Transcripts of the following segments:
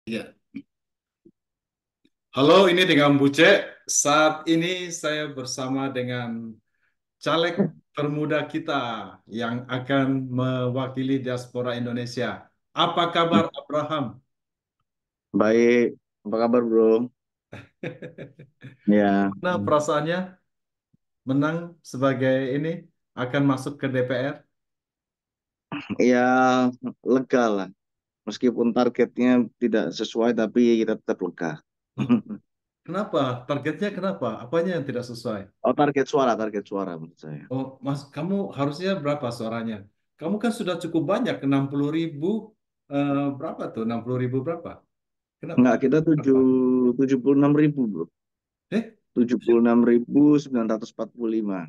Iya. Halo, ini dengan Bu Cek. Saat ini saya bersama dengan caleg termuda kita yang akan mewakili diaspora Indonesia. Apa kabar, Abraham? Baik, apa kabar bro? Ya, Gimana perasaannya menang sebagai ini akan masuk ke DPR? ya lega lah. Meskipun targetnya tidak sesuai, tapi kita tetap lega. Loh, kenapa? Targetnya kenapa? Apanya yang tidak sesuai? Oh, target suara menurut saya. Oh, Mas, kamu harusnya berapa suaranya? Kamu kan sudah cukup banyak, 60.000, berapa tuh? 60.000 berapa? Kenapa? Enggak, kita Berapa? 76.000 bro. Eh, 76.945.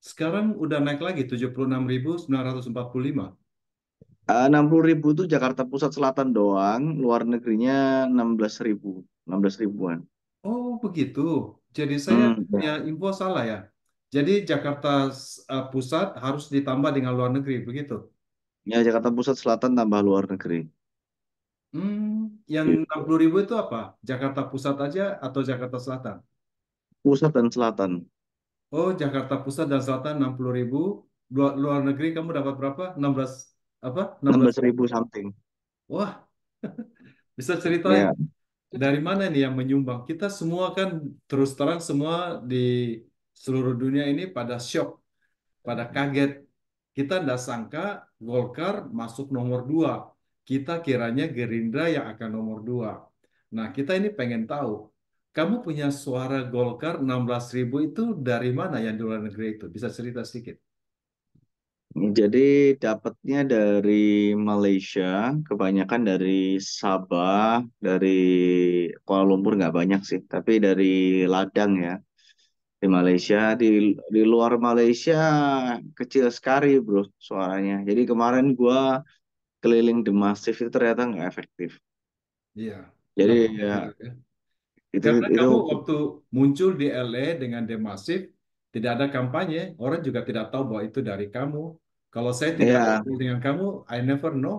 sekarang udah naik lagi 76.945. 60.000 itu Jakarta Pusat Selatan doang, luar negerinya 16.000, 16 ribuan. Oh, begitu. Jadi saya punya Ya. info salah ya. Jadi Jakarta Pusat harus ditambah dengan luar negeri, begitu. Ya, Jakarta Pusat Selatan tambah luar negeri. Yang enam Gitu. puluh ribu itu apa? Jakarta Pusat aja atau Jakarta Selatan? Pusat dan Selatan. Oh, Jakarta Pusat dan Selatan 60.000. Luar negeri kamu dapat berapa? 16 apa? 16. 16.000 something. Wah, bisa ceritain Ya, dari mana nih yang menyumbang? Kita semua kan terus terang semua di seluruh dunia ini pada shock, pada kaget. Kita tidak sangka Golkar masuk nomor dua. Kita kiranya Gerindra yang akan nomor dua. Nah, kita ini pengen tahu, kamu punya suara Golkar 16.000 itu dari mana yang di luar negeri itu? Bisa cerita sedikit? jadi dapatnya dari Malaysia, kebanyakan dari Sabah, dari Kuala Lumpur nggak banyak sih, tapi dari Ladang ya, di Malaysia, di luar Malaysia kecil sekali bro suaranya. Jadi kemarin gua keliling The Massive itu ternyata nggak efektif. Iya, Jadi kenapa ya begitu ya? itu Karena itu kamu waktu muncul di LA dengan The Massive, tidak ada kampanye, orang juga tidak tahu bahwa itu dari kamu. Kalau saya tidak ya ngobrol dengan kamu, I never know,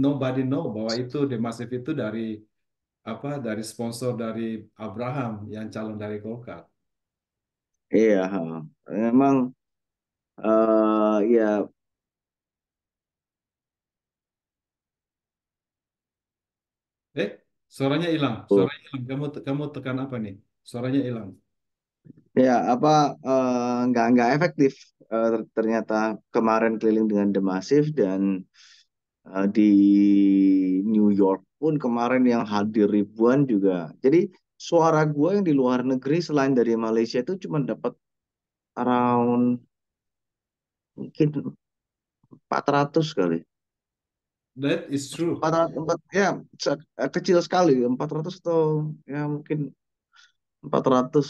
nobody know bahwa itu The Massive itu dari apa? Dari sponsor dari Abraham yang calon dari Golkar. iya memang ya Eh, suaranya hilang, suaranya hilang. Kamu tekan apa nih? Suaranya hilang. ya apa nggak efektif ternyata kemarin keliling dengan The Massive dan di New York pun kemarin yang hadir ribuan juga. Jadi suara gue yang di luar negeri selain dari Malaysia itu cuma dapat around mungkin 400 kali. That is true. 400, ya kecil sekali 400 atau ya mungkin 400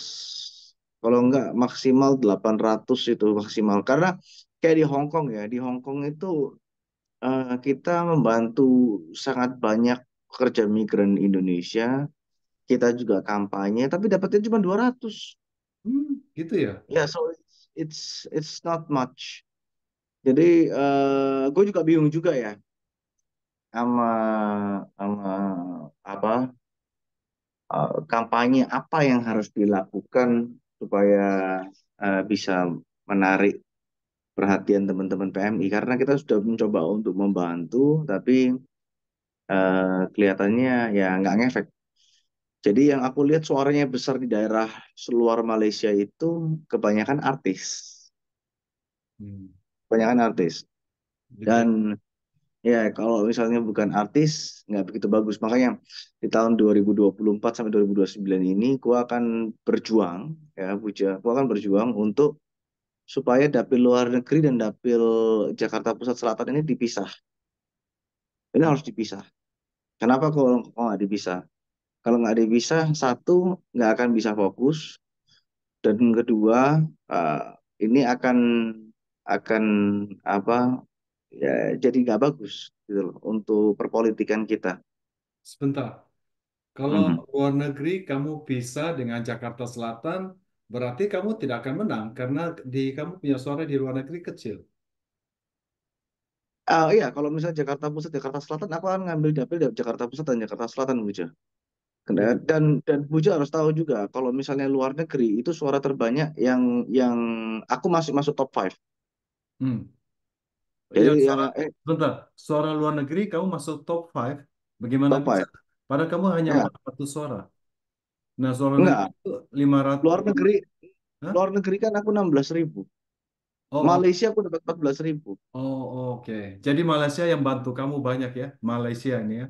kalau enggak maksimal 800 itu maksimal karena kayak di Hong Kong ya di Hong Kong itu kita membantu sangat banyak pekerja migran Indonesia. Kita juga kampanye, tapi dapatnya cuma 200. Gitu ya. Ya, so it's not much. Jadi gue juga bingung juga ya sama sama apa kampanye apa yang harus dilakukan supaya bisa menarik perhatian teman-teman PMI karena kita sudah mencoba untuk membantu, tapi kelihatannya ya nggak ngefek. Jadi yang aku lihat suaranya besar di daerah seluar Malaysia itu kebanyakan artis. Hmm, Kebanyakan artis. gitu ya. Dan ya kalau misalnya bukan artis, nggak begitu bagus. Makanya di tahun 2024 sampai 2029 ini, gua akan berjuang, ya, gua akan berjuang untuk supaya dapil luar negeri dan dapil Jakarta Pusat Selatan ini dipisah. Ini harus dipisah. Kenapa kalau nggak dipisah? Kalau nggak dipisah, satu, nggak akan bisa fokus. Dan kedua eh, ini akan apa ya jadi nggak bagus gitu loh untuk perpolitikan kita. Sebentar. Kalau Mhm. luar negeri kamu pisah dengan Jakarta Selatan, berarti kamu tidak akan menang karena kamu punya suara di luar negeri kecil. Iya, kalau misalnya Jakarta Pusat, Jakarta Selatan, aku akan ngambil dapil dari Jakarta Pusat dan Jakarta Selatan, Buja. Gitu. Dan Buja harus tahu juga, kalau misalnya luar negeri itu suara terbanyak yang aku masih masuk top 5. Hmm. Jadi Ya, yang bentar. Suara luar negeri kamu masuk top 5. Bagaimana top bisa? 5. Padahal kamu hanya Ya, 400 suara. Nah, suara negeri enggak. itu 500. Luar negeri, Hah? luar negeri kan aku 16.000. Oh, oh, Malaysia aku dapat 14.000. oh, oke. Jadi Malaysia yang bantu kamu banyak ya, Malaysia ini ya.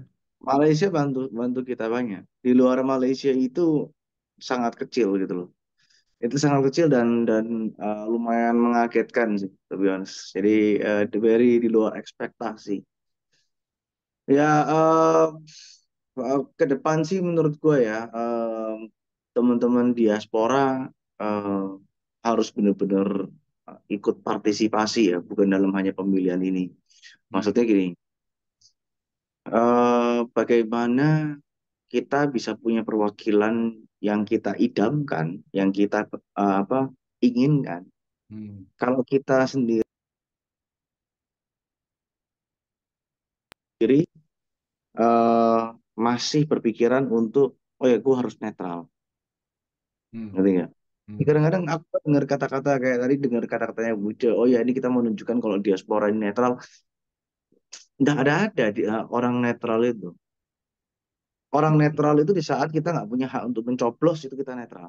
Malaysia bantu bantu kita banyak. Di luar Malaysia itu sangat kecil gitu loh. Itu sangat kecil dan lumayan mengagetkan sih, to be honest. Jadi very di luar ekspektasi. Ya, ke depan sih menurut gue ya, teman-teman diaspora eh, harus benar-benar ikut partisipasi ya, bukan dalam hanya pemilihan ini. Hmm, Maksudnya gini, bagaimana kita bisa punya perwakilan yang kita idamkan, yang kita inginkan. hmm, Kalau kita sendiri eh, masih berpikiran untuk, oh ya, gue harus netral, hmm, ngerti nggak? Jadi hmm, kadang-kadang aku dengar kata-kata kayak tadi, dengar kata-katanya Buce, oh ya ini kita mau menunjukkan kalau diaspora ini netral. Nggak ada orang netral itu. Orang netral itu di saat kita nggak punya hak untuk mencoblos itu kita netral.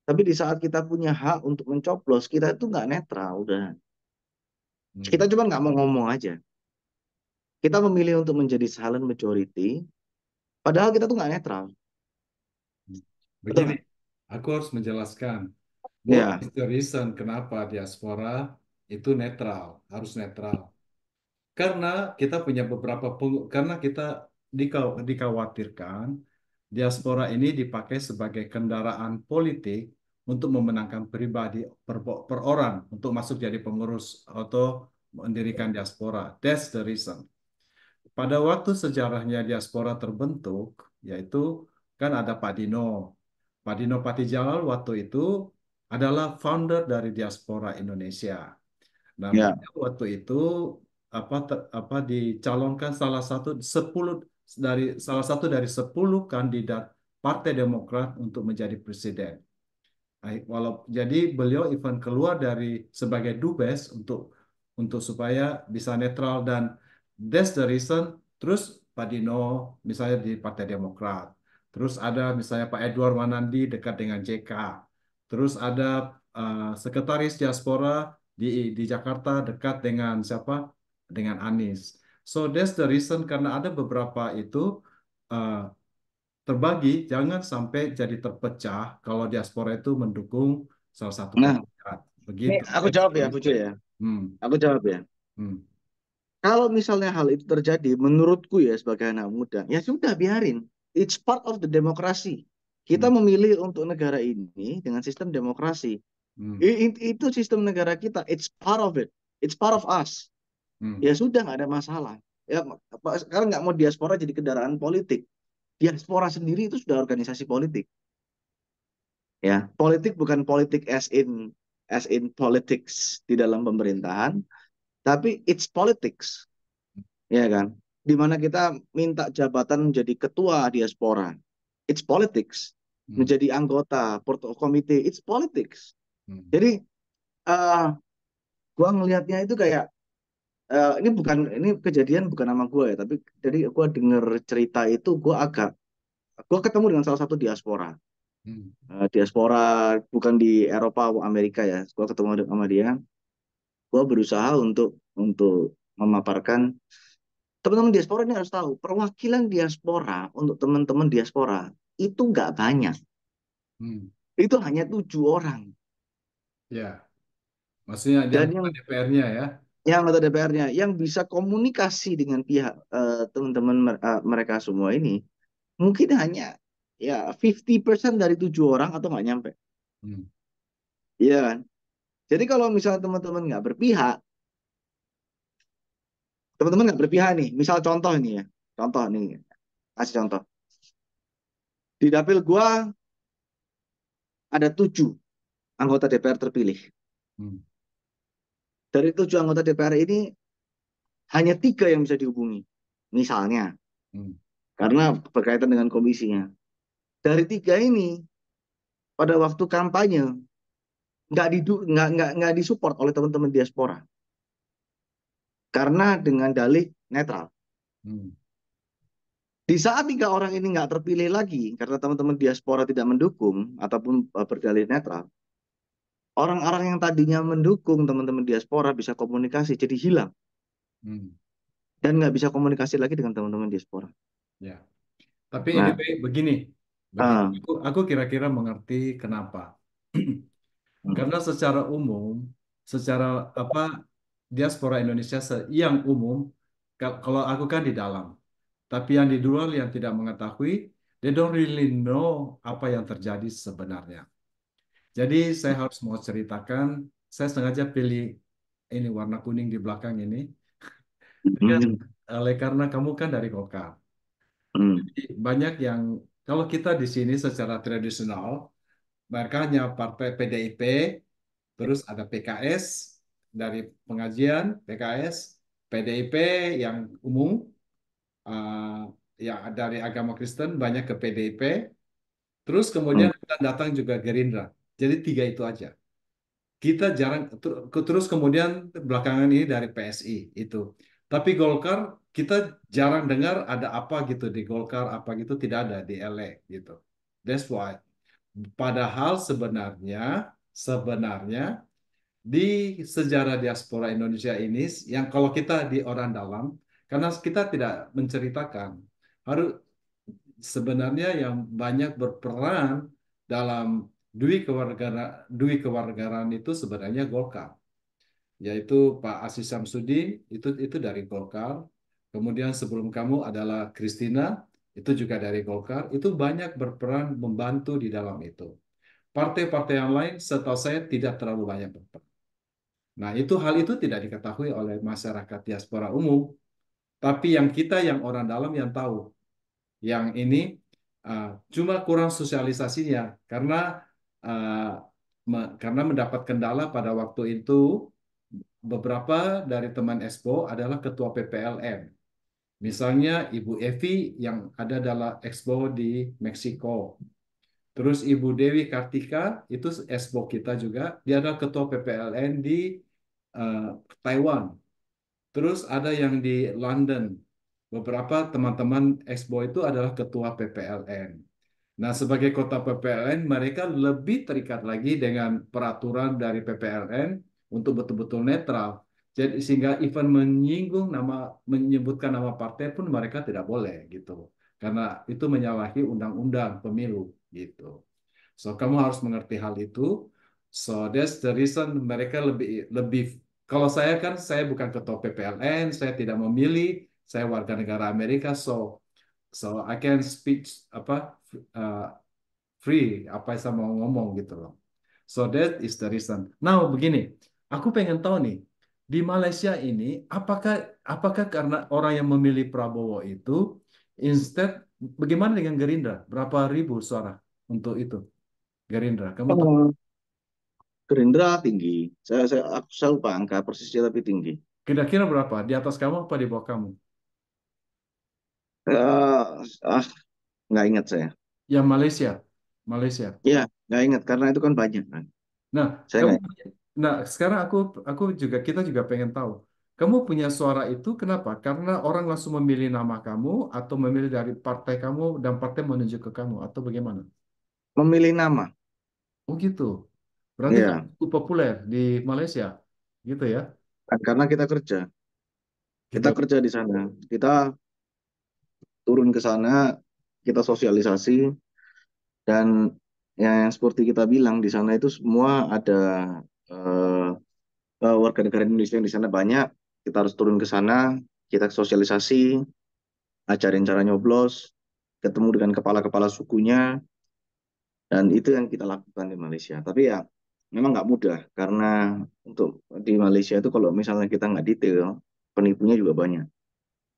Tapi di saat kita punya hak untuk mencoblos, kita itu nggak netral, udah. hmm, Kita cuma nggak mau ngomong aja. Kita memilih untuk menjadi silent majority, padahal kita tuh nggak netral. hmm. Betul Begini, nggak? aku harus menjelaskan. What Ya, is the reason kenapa diaspora itu netral, harus netral? Karena kita punya karena kita dikhawatirkan diaspora ini dipakai sebagai kendaraan politik untuk memenangkan pribadi per orang untuk masuk jadi pengurus atau mendirikan diaspora. That's the reason. Pada waktu sejarahnya diaspora terbentuk, yaitu kan ada Pak Dino. Pak Dino Patijalal waktu itu adalah founder dari diaspora Indonesia. Nah, ya. beliau waktu itu dicalonkan salah satu dari 10 kandidat Partai Demokrat untuk menjadi presiden. Jadi beliau even keluar dari sebagai dubes untuk supaya bisa netral dan that's the reason. Terus Pak Dino misalnya di Partai Demokrat, terus ada misalnya Pak Edward Wanandi dekat dengan JK, terus ada sekretaris diaspora di di Jakarta dekat dengan siapa? Dengan Anies. So that's the reason karena ada beberapa itu uh, terbagi, jangan sampai jadi terpecah kalau diaspora itu mendukung salah satu Nah, kandidat. ini Begitu. aku That's jawab the ya, Buce reason. ya. Hmm, Aku jawab ya. hmm, Kalau misalnya hal itu terjadi, menurutku ya sebagai anak muda, ya sudah biarin. It's part of the democracy. Kita hmm, memilih untuk negara ini dengan sistem demokrasi. hmm, Itu sistem negara kita. It's part of it. It's part of us. hmm, Ya sudah, nggak ada masalah. Ya, sekarang nggak mau diaspora jadi kendaraan politik. Diaspora sendiri itu sudah organisasi politik. Ya, politik bukan politik as in politics di dalam pemerintahan, tapi it's politics, ya kan? Di mana kita minta jabatan menjadi ketua diaspora, it's politics. hmm, Menjadi anggota porto komite, it's politics. hmm, Jadi uh, gua ngelihatnya itu kayak ini kejadian bukan nama gue ya, tapi jadi gua denger cerita itu gua ketemu dengan salah satu diaspora. hmm, Diaspora bukan di Eropa atau Amerika ya. Gua ketemu sama dia, gua berusaha untuk memaparkan teman-teman diaspora ini harus tahu perwakilan diaspora untuk teman-teman diaspora itu nggak banyak, hmm. itu hanya 7 orang Ya, maksudnya di dan anggota DPR-nya ya. yang anggota DPR-nya yang bisa komunikasi dengan pihak teman-teman mereka semua ini mungkin hanya ya 50% dari 7 orang atau nggak nyampe, Hmm, iya kan? Jadi kalau misalnya teman-teman nggak berpihak nih, misal contoh nih, kasih contoh. Di dapil gua ada 7 anggota DPR terpilih. hmm, Dari 7 anggota DPR ini, hanya tiga yang bisa dihubungi. Misalnya, Hmm. karena berkaitan dengan komisinya. Dari tiga ini, pada waktu kampanye, nggak disupport oleh teman-teman diaspora. Karena dengan dalih netral. Hmm. Di saat tiga orang ini nggak terpilih lagi, karena teman-teman diaspora tidak mendukung, ataupun berdalih netral, orang-orang yang tadinya mendukung teman-teman diaspora bisa komunikasi, jadi hilang. Hmm. Dan nggak bisa komunikasi lagi dengan teman-teman diaspora. Ya. Tapi Nah, anyway, begini, begini. uh, Aku kira-kira mengerti kenapa. hmm, Karena secara umum, secara apa diaspora Indonesia yang umum, kalau aku kan di dalam, tapi yang di luar yang tidak mengetahui, they don't really know apa yang terjadi sebenarnya. Jadi saya harus mau ceritakan, saya sengaja pilih ini warna kuning di belakang ini, dengan hmm, oleh karena kamu kan dari Golkar. hmm, Banyak yang kalau kita di sini secara tradisional, mereka hanya partai PDIP, terus ada PKS dari pengajian, PKS, PDIP yang umum, ya dari agama Kristen banyak ke PDIP, terus hmm, kemudian kita datang juga Gerindra. Jadi tiga itu aja. Kita jarang, terus kemudian belakangan ini dari PSI itu. Tapi Golkar kita jarang dengar ada apa gitu di Golkar, apa gitu tidak ada di LA gitu. That's why. Padahal sebenarnya di sejarah diaspora Indonesia ini yang kalau kita di orang dalam karena kita tidak menceritakan harus sebenarnya yang banyak berperan dalam dui kewarganegaraan itu sebenarnya Golkar, yaitu Pak Aziz Samsudin itu dari Golkar. Kemudian sebelum kamu adalah Kristina, itu juga dari Golkar. Itu banyak berperan membantu di dalam itu. Partai-partai yang lain setahu saya tidak terlalu banyak berperan. Nah, hal itu tidak diketahui oleh masyarakat diaspora umum, tapi yang kita yang orang dalam yang tahu. Yang ini uh, cuma kurang sosialisasinya uh, karena mendapat kendala pada waktu itu beberapa dari teman Expo adalah ketua PPLN. Misalnya Ibu Evi yang ada dalam Expo di Meksiko. Terus Ibu Dewi Kartika itu Expo kita juga, dia adalah ketua PPLN di uh, Taiwan. Terus ada yang di London. Beberapa teman-teman Expo itu adalah ketua PPLN. Nah, sebagai kota PPLN, mereka lebih terikat lagi dengan peraturan dari PPLN untuk betul-betul netral. Jadi sehingga event menyebutkan nama partai pun mereka tidak boleh gitu. Karena itu menyalahi undang-undang pemilu gitu. So, kamu harus mengerti hal itu. So, that's the reason mereka lebih lebih kalau saya kan saya bukan ketua PPLN, saya tidak memilih, saya warga negara Amerika, so I can speak apa uh, free apa yang saya mau ngomong gitu loh. So that is the reason. Now begini, aku pengen tahu nih di Malaysia ini apakah apakah karena orang yang memilih Prabowo itu instead bagaimana dengan Gerindra? Berapa ribu suara untuk itu Gerindra? Kamu tahu hmm. Gerindra tinggi. Aku lupa angka persisnya tapi tinggi. kira-kira berapa? Di atas kamu apa di bawah kamu? Eh, ah, nggak ingat saya. Ya Malaysia, Malaysia. Iya, nggak ingat karena itu kan banyak kan. Nah, Saya kamu nggak. nah sekarang aku juga kita juga pengen tahu. Kamu punya suara itu kenapa? Karena orang langsung memilih nama kamu atau memilih dari partai kamu dan partai menunjuk ke kamu atau bagaimana? Memilih nama. Oh gitu. Berarti kamu Iya, cukup populer di Malaysia, gitu ya? kan karena kita kerja. Kita Gitu. kerja di sana. Kita turun ke sana, kita sosialisasi dan yang seperti kita bilang di sana itu semua ada eh, warga negara Indonesia yang di sana banyak. Kita harus turun ke sana, kita sosialisasi, ajarin cara nyoblos, ketemu dengan kepala-kepala sukunya, dan itu yang kita lakukan di Malaysia. Tapi ya memang nggak mudah karena untuk di Malaysia itu kalau misalnya kita nggak detail, penipunya juga banyak.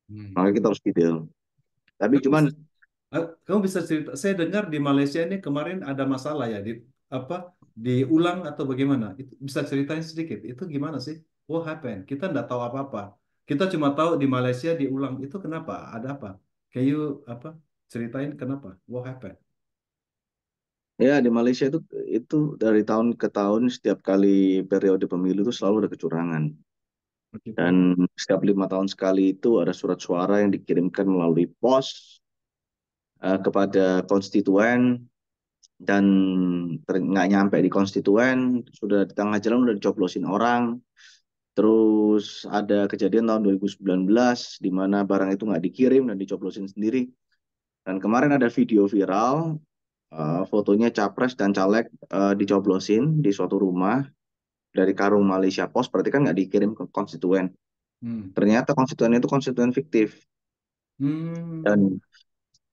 Hmm. Maka kita harus detail. Tapi Kamu cuman bisa, kamu bisa cerita. Saya dengar di Malaysia ini kemarin ada masalah ya di apa diulang atau bagaimana? Itu bisa ceritain sedikit. Itu gimana sih? What happened? Kita nggak tahu apa-apa. Kita cuma tahu di Malaysia diulang. Itu kenapa? Ada apa? Can you apa? Ceritain kenapa? What happened? Ya, di Malaysia itu dari tahun ke tahun setiap kali periode pemilu itu selalu ada kecurangan. Begitu. Dan setiap 5 tahun sekali itu ada surat suara yang dikirimkan melalui pos kepada konstituen dan nggak nyampe di konstituen, sudah di tengah jalan udah dicoblosin orang. Terus ada kejadian tahun 2019 di mana barang itu nggak dikirim dan dicoblosin sendiri. Dan kemarin ada video viral, fotonya capres dan caleg dicoblosin di suatu rumah dari karung Malaysia Pos, berarti kan nggak dikirim ke konstituen. Hmm. Ternyata konstituen itu konstituen fiktif Hmm.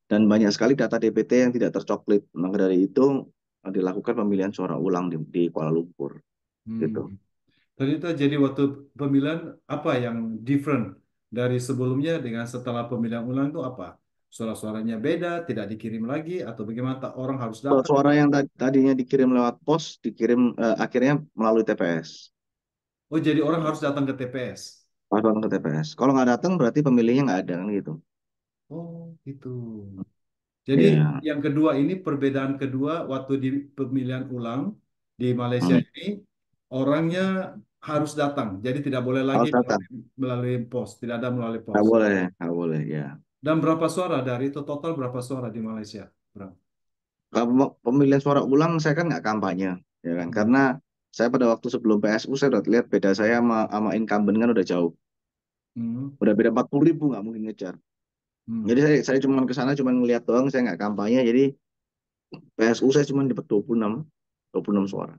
dan banyak sekali data DPT yang tidak tercoklit. Maka dari itu dilakukan pemilihan suara ulang di Kuala Lumpur Hmm. gitu. Ternyata jadi waktu pemilihan apa yang different dari sebelumnya dengan setelah pemilihan ulang itu apa? Suara-suaranya beda, tidak dikirim lagi atau bagaimana? Orang harus datang. Suara yang tadinya dikirim lewat pos dikirim akhirnya melalui TPS. Oh, jadi orang harus datang ke TPS. Laporan ke TPS. Kalau nggak datang berarti pemilihnya nggak ada kan gitu. Oh, gitu. Jadi Iya. yang kedua ini perbedaan kedua waktu di pemilihan ulang di Malaysia Hmm. ini orangnya harus datang. Jadi tidak boleh lagi Harus datang. melalui pos, tidak ada melalui pos. Nggak boleh ya. Dan berapa suara dari itu total berapa suara di Malaysia, Bram? Kalau pemilihan suara ulang saya kan nggak kampanye, ya kan? Hmm. Karena saya pada waktu sebelum PSU saya udah lihat beda saya sama incumbent kan udah jauh. Hmm. Udah beda 40.000 nggak mungkin ngejar. Hmm. Jadi saya cuma ke sana cuma ngeliat doang, saya nggak kampanye. Jadi PSU saya cuma dapat 26 suara.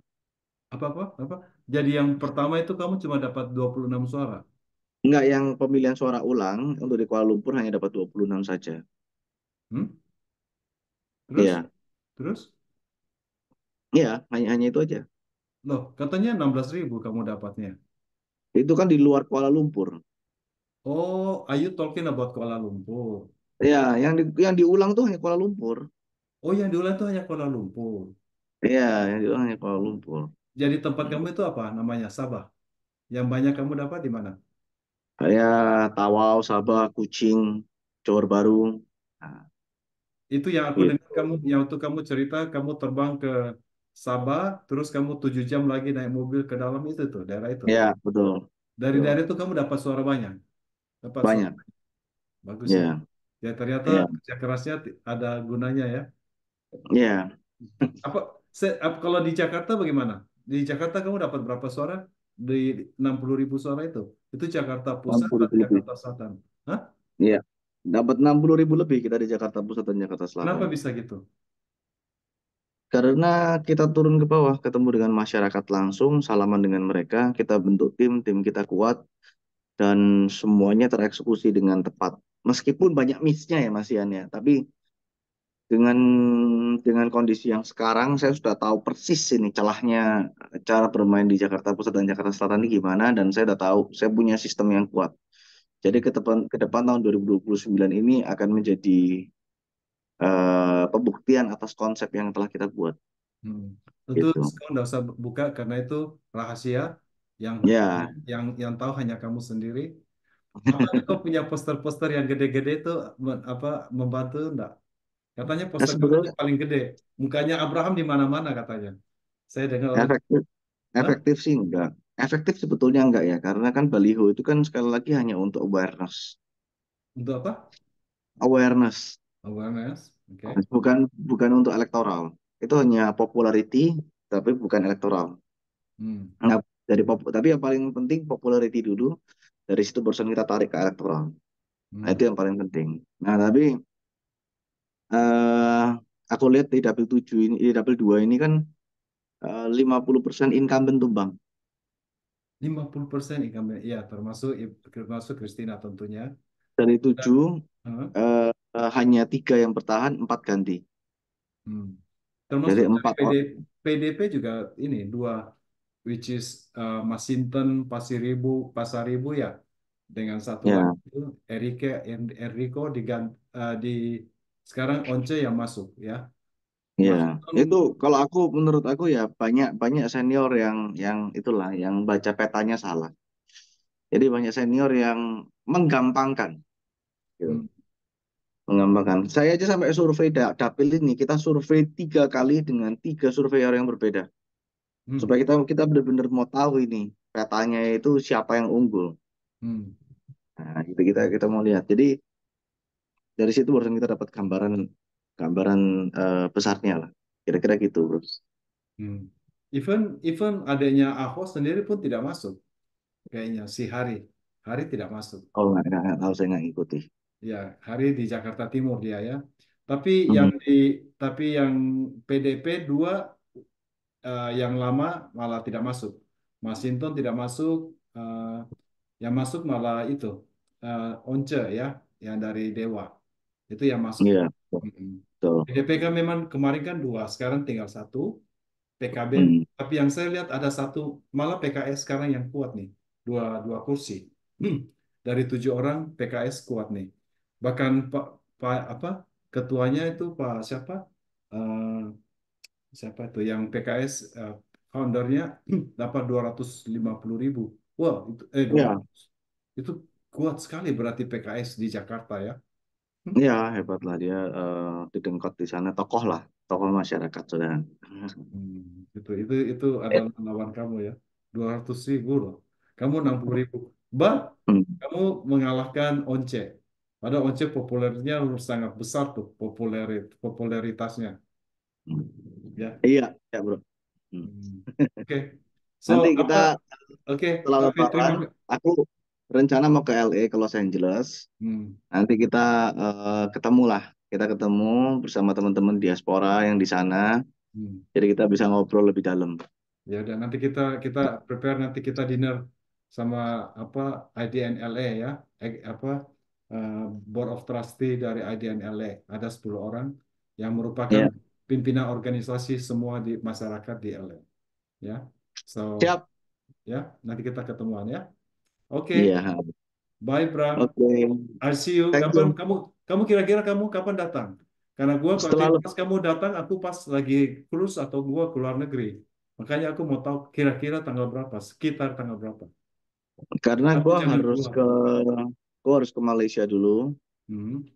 Apa-apa? Apa? Jadi yang pertama itu kamu cuma dapat 26 suara. Enggak, yang pemilihan suara ulang untuk di Kuala Lumpur hanya dapat 26 saja. Hmm? Terus? Iya, Terus? iya, hanya itu aja. Loh, katanya 16.000 kamu dapatnya. Itu kan di luar Kuala Lumpur. Oh, are you talking about Kuala Lumpur? Iya, yang diulang tuh hanya Kuala Lumpur. Oh, yang diulang itu hanya Kuala Lumpur. Iya, yang diulang hanya Kuala Lumpur. Jadi tempat kamu itu apa namanya? Sabah. Yang banyak kamu dapat di mana? Kayak Tawau, Sabah, Kucing, Johor Baru. Nah, Itu yang aku dengar gitu. kamu, yang waktu kamu cerita, kamu terbang ke Sabah, terus kamu 7 jam lagi naik mobil ke dalam itu tuh, daerah itu. Iya, betul. Dari Betul. daerah itu kamu dapat suara banyak. Dapat suara. Banyak. Bagus itu. Iya, Ya ternyata iya, kerja kerasnya ada gunanya ya. iya. Apa, kalau di Jakarta bagaimana? Di Jakarta kamu dapat berapa suara? Di 60.000 suara itu. Itu Jakarta Pusat 60 atau ribu lebih. Jakarta Selatan? Hah? Iya. Dapat 60.000 lebih kita di Jakarta Pusat dan Jakarta Kenapa Selatan. bisa gitu? Karena kita turun ke bawah, ketemu dengan masyarakat langsung, salaman dengan mereka, kita bentuk tim kita kuat, dan semuanya tereksekusi dengan tepat. Meskipun banyak miss-nya ya Mas Ian ya, tapi dengan kondisi yang sekarang saya sudah tahu persis ini celahnya cara bermain di Jakarta Pusat dan Jakarta Selatan ini gimana, dan saya sudah tahu saya punya sistem yang kuat. Jadi ke depan tahun 2029 ini akan menjadi pembuktian atas konsep yang telah kita buat Hmm. Tentu gitu. sekarang nggak usah buka karena itu rahasia yang Ya, yang tahu hanya kamu sendiri. Katanya kau punya poster-poster yang gede-gede itu apa membantu enggak? Katanya nah poster kamu itu sebetulnya paling gede. Mukanya Abraham di mana-mana katanya. Saya dengar orang, efektif hah? efektif sih enggak. Efektif sebetulnya enggak ya, karena kan baliho itu kan sekali lagi hanya untuk awareness. Untuk apa? Awareness, Awareness. Oke. bukan bukan untuk elektoral. Itu hanya popularity, tapi bukan elektoral. Hmm. Nah, tapi yang paling penting popularity dulu. Dari situ barusan kita tarik ke elektoral. Nah, Hmm. itu yang paling penting. Nah, tapi eh aku lihat di dapil 7 ini, di dapil 2 ini kan 50% incumbent tumbang. 50% incumbent. Iya, termasuk Christina tentunya. Dari Dan, 7 huh? hanya 3 yang bertahan, 4 ganti. Hmm. Jadi Termasuk dari 4 orang. PDP juga ini dua, which is Masinton Pasaribu ya, dengan satu lagi Ya, itu Enrico di sekarang Once yang masuk ya. ya. Masinton, Itu kalau menurut aku ya banyak banyak senior yang itulah yang baca petanya salah. Jadi banyak senior yang menggampangkan, gitu. Hmm. Menggampangkan. Saya aja sampai survei dapil ini, kita survei 3 kali dengan 3 surveyor yang berbeda. Hmm. Supaya kita kita benar-benar mau tahu ini petanya itu siapa yang unggul. Hmm. Nah, itu kita mau lihat. Jadi dari situ baru kita dapat gambaran gambaran besarnya lah. Kira-kira gitu, bro. Hmm. Even even adanya Ahok sendiri pun tidak masuk kayaknya si Hari. Hari tidak masuk. Oh, nggak tahu, saya nggak ngikuti. Ya, Hari di Jakarta Timur dia ya. Tapi yang Hmm. di tapi yang PDP dua yang lama malah tidak masuk. Masinton tidak masuk. Yang masuk malah itu Once ya, yang dari Dewa itu yang masuk. Iya, Mm-mm. betul. PDP kan memang kemarin kan dua, sekarang tinggal satu. PKB, Hmm. tapi yang saya lihat ada satu, malah PKS sekarang yang kuat nih, dua dua kursi. Dari 7 orang PKS kuat nih. Bahkan Pak apa ketuanya itu Pak siapa? Eh, siapa itu yang PKS foundernya dapat 250.000. Wah, itu dua Iya, ratus. Itu kuat sekali berarti PKS di Jakarta ya. iya, hebat lah dia, didengkot di sana, tokoh lah, tokoh masyarakat sudah. Itu adalah lawan kamu ya. 200.000 loh. Kamu 60.000. Bah, Hmm. kamu mengalahkan Once. Padahal Once populernya sangat besar tuh popularitasnya. Ya. Iya, ya bro. Hmm. Hmm. Oke. So, Nanti apa? kita Oke, setelah tapi terima Lebaran, kasih. aku rencana mau ke LA, ke Los Angeles. Hmm. Nanti kita ketemu lah, kita ketemu bersama teman-teman diaspora yang di sana. Hmm. Jadi kita bisa ngobrol lebih dalam. Ya udah nanti kita kita prepare nanti kita dinner sama apa IDN LA ya. Apa eh, Board of Trustee dari IDN LA. Ada 10 orang yang merupakan Ya, pimpinan organisasi semua di masyarakat di LA ya. So, siap. ya, nanti kita ketemuan ya. Oke, Iya, bye Bram. oke. I'll see you. Thank Kapan you. kamu kamu kira-kira kamu kapan datang? Karena gua waktu Setelah itu le- pas kamu datang, aku pas lagi cruise atau gua ke luar negeri. Makanya aku mau tahu kira-kira tanggal berapa, sekitar tanggal berapa. karena Tapi jangan keluar. gua harus ke Malaysia dulu Hmm,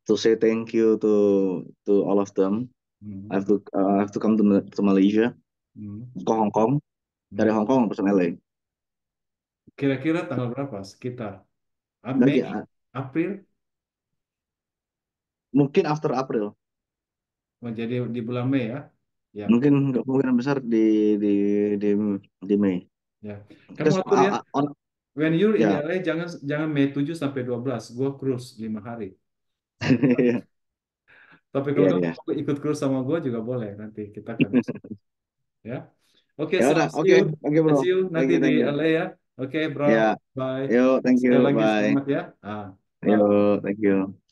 to say thank you to all of them. hmm, I have to come to Malaysia, hmm, ke Hong Kong, dari hmm. Hong Kong ke LA. Kira-kira tanggal berapa? Sekitar Mei, Nanti April, mungkin after April, menjadi di bulan Mei ya. Ya, mungkin nggak kemungkinan besar di di di Mei. ya. Kamu Terus atur ya. When you're in ya. LA, jangan jangan Mei 7 sampai 12. Gua cruise 5 hari. Sebentar. Tapi kalau Iya, kamu iya. mau ikut cruise sama gue juga boleh. Nanti kita akan ya. Oke, Ya so udah, see oke, you. oke I bro. see you Thank nanti you, di thank you. LA ya. Oke, bro. Ya, Bye. yuk, thank you, Sekali lagi bye. selamat ya. Bye. Yuk, thank you.